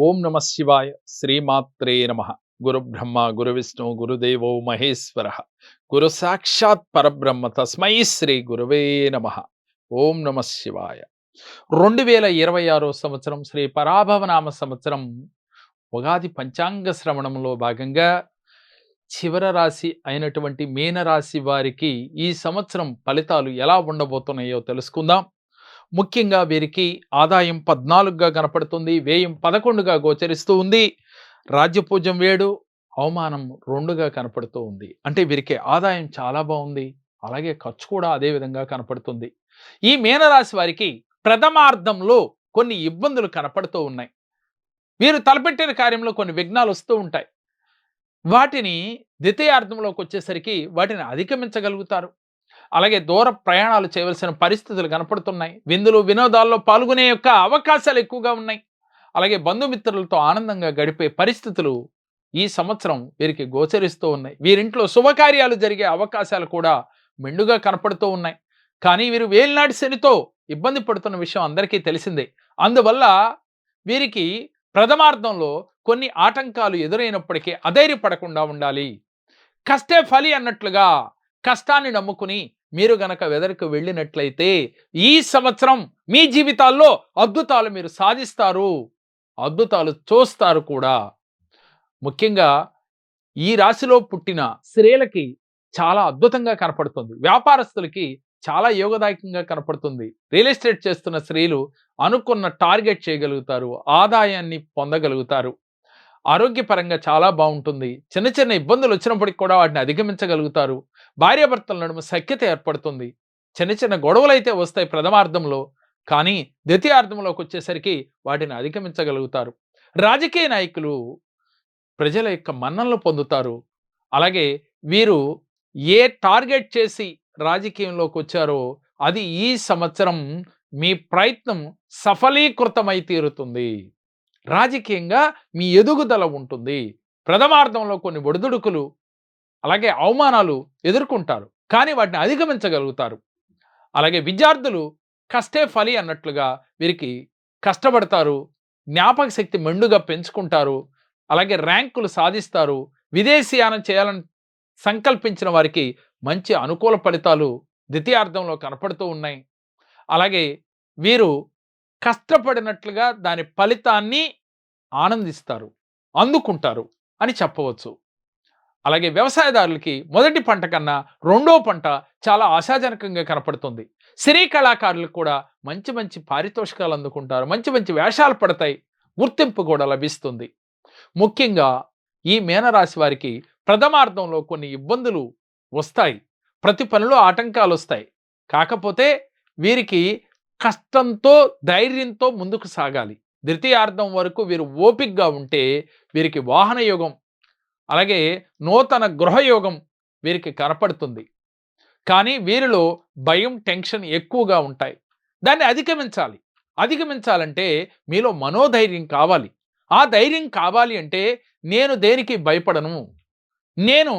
ఓం నమ శివాయ. శ్రీమాత్రే నమ. గురు బ్రహ్మ గురు విష్ణు గురుదేవో మహేశ్వర. గురు సాక్షాత్ పరబ్రహ్మ తస్మై శ్రీ గురువే నమ. ఓం నమ శివాయ. 2026 సంవత్సరం శ్రీ పరాభవనామ సంవత్సరం ఉగాది పంచాంగ శ్రవణంలో భాగంగా చివర రాశి అయినటువంటి మీనరాశి వారికి ఈ సంవత్సరం ఫలితాలు ఎలా ఉండబోతున్నాయో తెలుసుకుందాం. ముఖ్యంగా వీరికి ఆదాయం 14గా కనపడుతుంది, వ్యయం 11గా గోచరిస్తూ ఉంది, రాజ్యపూజ్యం 7, అవమానం 2గా కనపడుతూ ఉంది. అంటే వీరికి ఆదాయం చాలా బాగుంది, అలాగే ఖర్చు కూడా అదే విధంగా కనపడుతుంది. ఈ మీనరాశి వారికి ప్రథమార్థంలో కొన్ని ఇబ్బందులు కనపడుతూ ఉన్నాయి. వీరు తలపెట్టిన కార్యంలో కొన్ని విఘ్నాలు వస్తూ ఉంటాయి. వాటిని ద్వితీయార్థంలోకి వచ్చేసరికి వాటిని అధిగమించగలుగుతారు. అలాగే దూర ప్రయాణాలు చేయవలసిన పరిస్థితులు కనపడుతున్నాయి. విందులు వినోదాల్లో పాల్గొనే యొక్క అవకాశాలు ఎక్కువగా ఉన్నాయి. అలాగే బంధుమిత్రులతో ఆనందంగా గడిపే పరిస్థితులు ఈ సంవత్సరం వీరికి గోచరిస్తూ ఉన్నాయి. వీరింట్లో శుభకార్యాలు జరిగే అవకాశాలు కూడా మెండుగా కనపడుతూ ఉన్నాయి. కానీ వీరు వేలినాటి శనితో ఇబ్బంది పడుతున్న విషయం అందరికీ తెలిసిందే. అందువల్ల వీరికి ప్రథమార్థంలో కొన్ని ఆటంకాలు ఎదురైనప్పటికీ అధైర్యపడకుండా ఉండాలి. కష్టే ఫలి అన్నట్లుగా కష్టాన్ని నమ్ముకుని మీరు గనక వెదరికి వెళ్ళినట్లయితే ఈ సంవత్సరం మీ జీవితాల్లో అద్భుతాలు మీరు సాధిస్తారు, అద్భుతాలు చూస్తారు కూడా. ముఖ్యంగా ఈ రాశిలో పుట్టిన స్త్రీలకి చాలా అద్భుతంగా కనపడుతుంది. వ్యాపారస్తులకి చాలా యోగదాయకంగా కనపడుతుంది. రియల్ ఎస్టేట్ చేస్తున్న స్త్రీలు అనుకున్న టార్గెట్ చేయగలుగుతారు, ఆదాయాన్ని పొందగలుగుతారు. ఆరోగ్యపరంగా చాలా బాగుంటుంది. చిన్న చిన్న ఇబ్బందులు వచ్చినప్పటికి కూడా వాటిని అధిగమించగలుగుతారు. భార్యాభర్తల నడుమ సఖ్యత ఏర్పడుతుంది. చిన్న చిన్న గొడవలైతే వస్తాయి ప్రథమార్థంలో, కానీ ద్వితీయార్థంలోకి వచ్చేసరికి వాటిని అధిగమించగలుగుతారు. రాజకీయ నాయకులు ప్రజల యొక్క మన్ననలు పొందుతారు. అలాగే వీరు ఏ టార్గెట్ చేసి రాజకీయంలోకి వచ్చారో అది ఈ సంవత్సరం మీ ప్రయత్నం సఫలీకృతమై తీరుతుంది. రాజకీయంగా మీ ఎదుగుదల ఉంటుంది. ప్రథమార్థంలో కొన్ని ఒడిదుడుకులు అలాగే అవమానాలు ఎదుర్కొంటారు, కానీ వాటిని అధిగమించగలుగుతారు. అలాగే విద్యార్థులు కష్టే ఫలి అన్నట్లుగా వీరికి కష్టపడతారు, జ్ఞాపక శక్తి మెండుగా పెంచుకుంటారు, అలాగే ర్యాంకులు సాధిస్తారు. విదేశీయానం చేయాలని సంకల్పించిన వారికి మంచి అనుకూల ఫలితాలు ద్వితీయార్థంలో కనపడుతూ ఉన్నాయి. అలాగే వీరు కష్టపడినట్లుగా దాని ఫలితాన్ని ఆనందిస్తారు, అందుకుంటారు అని చెప్పవచ్చు. అలాగే వ్యవసాయదారులకి మొదటి పంట కన్నా రెండో పంట చాలా ఆశాజనకంగా కనపడుతుంది. సినీ కళాకారులకు కూడా మంచి మంచి పారితోషికాలు అందుకుంటారు, మంచి మంచి వేషాలు పడతాయి, గుర్తింపు కూడా లభిస్తుంది. ముఖ్యంగా ఈ మీనరాశి వారికి ప్రథమార్థంలో కొన్ని ఇబ్బందులు వస్తాయి, ప్రతి పనిలో ఆటంకాలు వస్తాయి. కాకపోతే వీరికి కష్టంతో ధైర్యంతో ముందుకు సాగాలి. ద్వితీయార్థం వరకు వీరు ఓపికగా ఉంటే వీరికి వాహన యోగం అలాగే నూతన గృహయోగం వీరికి కనపడుతుంది. కానీ వీరిలో భయం టెన్షన్ ఎక్కువగా ఉంటాయి. దాన్ని అధిగమించాలి. అధిగమించాలంటే మీలో మనోధైర్యం కావాలి. ఆ ధైర్యం కావాలి అంటే నేను దేనికి భయపడను, నేను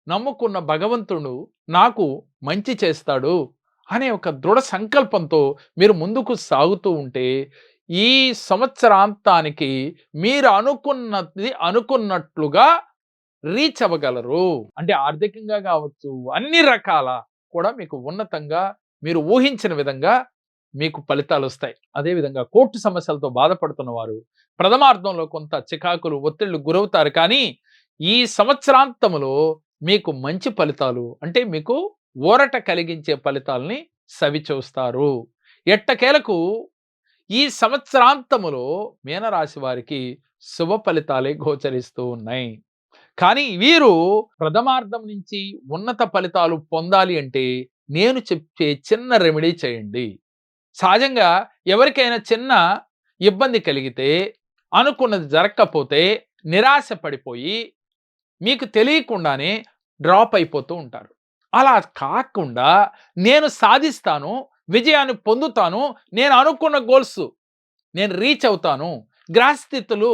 నమ్ముకున్న భగవంతుడు నాకు మంచి చేస్తాడు అనే ఒక దృఢ సంకల్పంతో మీరు ముందుకు సాగుతూ ఉంటే ఈ సంవత్సరాంతానికి మీరు అనుకున్నట్లుగా రీచ్ అవ్వగలరు. అంటే ఆర్థికంగా కావచ్చు, అన్ని రకాల కూడా మీకు ఉన్నతంగా మీరు ఊహించిన విధంగా మీకు ఫలితాలు వస్తాయి. అదేవిధంగా కోర్టు సమస్యలతో బాధపడుతున్న వారు ప్రథమార్థంలో కొంత చికాకులు ఒత్తిళ్లు గురవుతారు. కానీ ఈ సంవత్సరాంతములో మీకు మంచి ఫలితాలు అంటే మీకు ఊరట కలిగించే ఫలితాలని సవిచూస్తారు. ఎట్టకేలకు ఈ సంవత్సరాంతములో మీనరాశి వారికి శుభ ఫలితాలే గోచరిస్తూ ఉన్నాయి. కానీ వీరు ప్రథమార్థం నుంచి ఉన్నత ఫలితాలు పొందాలి అంటే నేను చెప్పే చిన్న రెమెడీ చేయండి. సహజంగా ఎవరికైనా చిన్న ఇబ్బంది కలిగితే, అనుకున్నది జరగకపోతే నిరాశ పడిపోయి మీకు తెలియకుండానే డ్రాప్ అయిపోతూ ఉంటారు. అలా కాకుండా నేను సాధిస్తాను, విజయాన్ని పొందుతాను, నేను అనుకున్న గోల్స్ నేను రీచ్ అవుతాను, గ్రహస్థితులు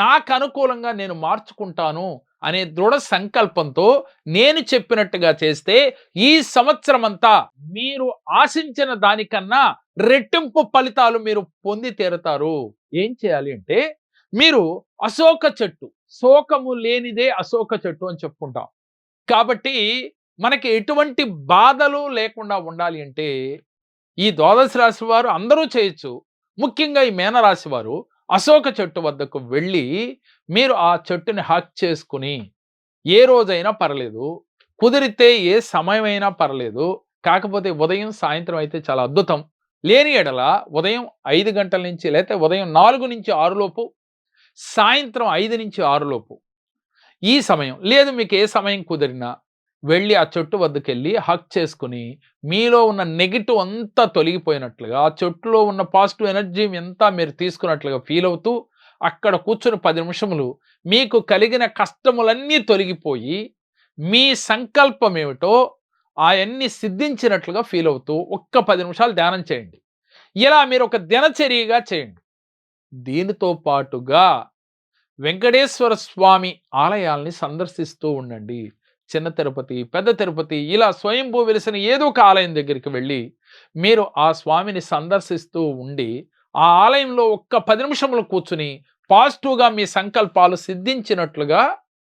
నాకు అనుకూలంగా నేను మార్చుకుంటాను అనే దృఢ సంకల్పంతో నేను చెప్పినట్టుగా చేస్తే ఈ సంవత్సరం అంతా మీరు ఆశించిన దానికన్నా రెట్టింపు ఫలితాలు మీరు పొంది తీరుతారు. ఏం చేయాలి అంటే మీరు అశోక చెట్టు, శోకము లేనిదే అశోక చెట్టు అని చెప్పుకుంటాం. కాబట్టి మనకి ఎటువంటి బాధలు లేకుండా ఉండాలి అంటే, ఈ ద్వాదశ రాశి వారు అందరూ చేయొచ్చు. ముఖ్యంగా ఈ మీనరాశి వారు అశోక చెట్టు వద్దకు వెళ్ళి, మీరు ఆ చెట్టుని హగ్ చేసుకొని, ఏ రోజైనా పర్లేదు, కుదిరితే ఏ సమయమైనా పర్లేదు. కాకపోతే ఉదయం, సాయంత్రం అయితే చాలా అద్భుతం. లేని ఎడల ఉదయం 5 గంటల నుంచి లేతే ఉదయం 4-6 లోపు, సాయంత్రం 5-6 లోపు ఈ సమయం లేదు, మీకు ఏ సమయం కుదిరినా వెళ్ళి ఆ చెట్టు వద్దకెళ్ళి హగ్ చేసుకొని, మీలో ఉన్న నెగెటివ్ అంతా తొలగిపోయినట్లుగా, ఆ చెట్టులో ఉన్న పాజిటివ్ ఎనర్జీ అంతా మీరు తీసుకున్నట్లుగా ఫీల్ అవుతూ, అక్కడ కూర్చొని 10 నిమిషములు మీకు కలిగిన కష్టములన్నీ తొలగిపోయి, మీ సంకల్పం ఏమిటో అయన్నీ సిద్ధించినట్లుగా ఫీల్ అవుతూ ఒక్క 10 నిమిషాలు ధ్యానం చేయండి. ఇలా మీరు ఒక దినచర్యగా చేయండి. దీనితో పాటుగా వెంకటేశ్వర స్వామి ఆలయాల్ని సందర్శిస్తూ ఉండండి. చిన్న తిరుపతి, పెద్ద తిరుపతి ఇలా స్వయంభూ వెలిసిన ఏదో ఒక ఆలయం దగ్గరికి వెళ్ళి, మీరు ఆ స్వామిని సందర్శిస్తూ ఉండి, ఆ ఆలయంలో ఒక్క 10 నిమిషములు కూర్చొని, పాజిటివ్‌గా మీ సంకల్పాలు సిద్ధించినట్లుగా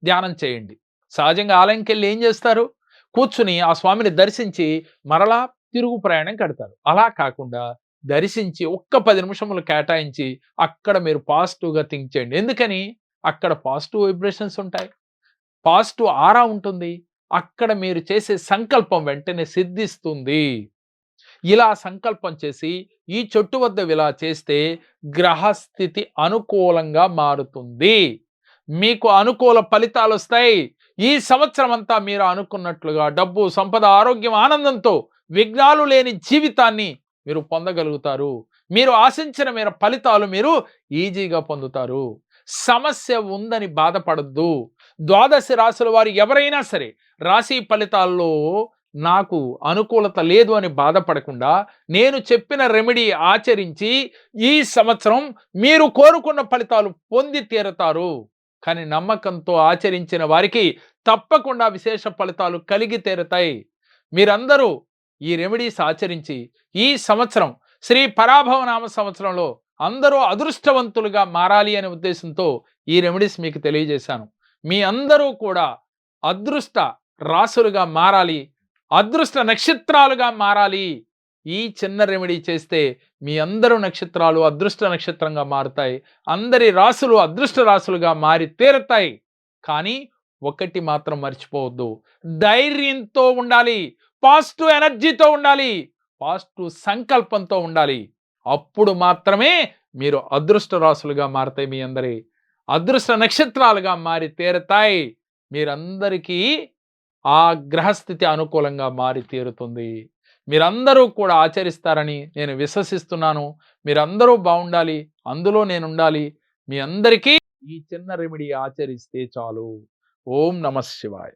ధ్యానం చేయండి. సహజంగా ఆలయంకెళ్ళి ఏం చేస్తారు? కూర్చొని ఆ స్వామిని దర్శించి మరలా తిరుగు ప్రయాణం కడతారు. అలా కాకుండా దర్శించి ఒక్క 10 నిమిషములు కేటాయించి అక్కడ మీరు పాజిటివ్‌గా థింక్ చేయండి. ఎందుకని? అక్కడ పాజిటివ్ వైబ్రేషన్స్ ఉంటాయి. పాజిటివ్ ఆరా ఉంటుంది. అక్కడ మీరు చేసే సంకల్పం వెంటనే సిద్ధిస్తుంది. ఇలా సంకల్పం చేసి ఈ చెట్టు వద్ద ఇలా చేస్తే గ్రహస్థితి అనుకూలంగా మారుతుంది. మీకు అనుకూల ఫలితాలొస్తాయి. ఈ సంవత్సరం అంతా మీరు అనుకున్నట్లుగా డబ్బు, సంపద, ఆరోగ్యం, ఆనందంతో విఘ్నాలు లేని జీవితాన్ని మీరు పొందగలుగుతారు. మీరు ఆశించిన మేర ఫలితాలు మీరు ఈజీగా పొందుతారు. సమస్య ఉందని బాధపడొద్దు. ద్వాదశ రాశుల వారు ఎవరైనా సరే రాశి ఫలితాల్లో నాకు అనుకూలత లేదు అని బాధపడకుండా, నేను చెప్పిన రెమెడీ ఆచరించి ఈ సంవత్సరం మీరు కోరుకున్న ఫలితాలు పొంది తీరతారు. కానీ నమ్మకంతో ఆచరించిన వారికి తప్పకుండా విశేష ఫలితాలు కలిగి తీరతాయి. మీరందరూ ఈ రెమెడీస్ ఆచరించి ఈ సంవత్సరం శ్రీ పరాభవ నామ సంవత్సరంలో అందరూ అదృష్టవంతులుగా మారాలి అనే ఉద్దేశంతో ఈ రెమెడీస్ మీకు తెలియజేశాను. మీ అందరూ కూడా అదృష్ట రాసులుగా మారాలి, అదృష్ట నక్షత్రాలుగా మారాలి. ఈ చిన్న రెమెడీ చేస్తే మీ అందరూ నక్షత్రాలు అదృష్ట నక్షత్రంగా మారుతాయి. అందరి రాసులు అదృష్ట రాసులుగా మారి తీరతాయి. కానీ ఒకటి మాత్రం మర్చిపోవద్దు. ధైర్యంతో ఉండాలి. పాజిటివ్ ఎనర్జీతో ఉండాలి. పాజిటివ్ సంకల్పంతో ఉండాలి. అప్పుడు మాత్రమే మీరు అదృష్ట రాసులుగా మారతాయి. మీ అందరి అదృష్ట నక్షత్రాలుగా మారి తీరతాయి. మీరందరికీ ఆ గ్రహస్థితి అనుకూలంగా మారి తీరుతుంది. మీరందరూ కూడా ఆచరిస్తారని నేను విశ్వసిస్తున్నాను. మీరందరూ బాగుండాలి. అందులో నేనుండాలి. మీ అందరికీ ఈ చిన్న రెమెడీ ఆచరిస్తే చాలు. ఓం నమః శివాయ.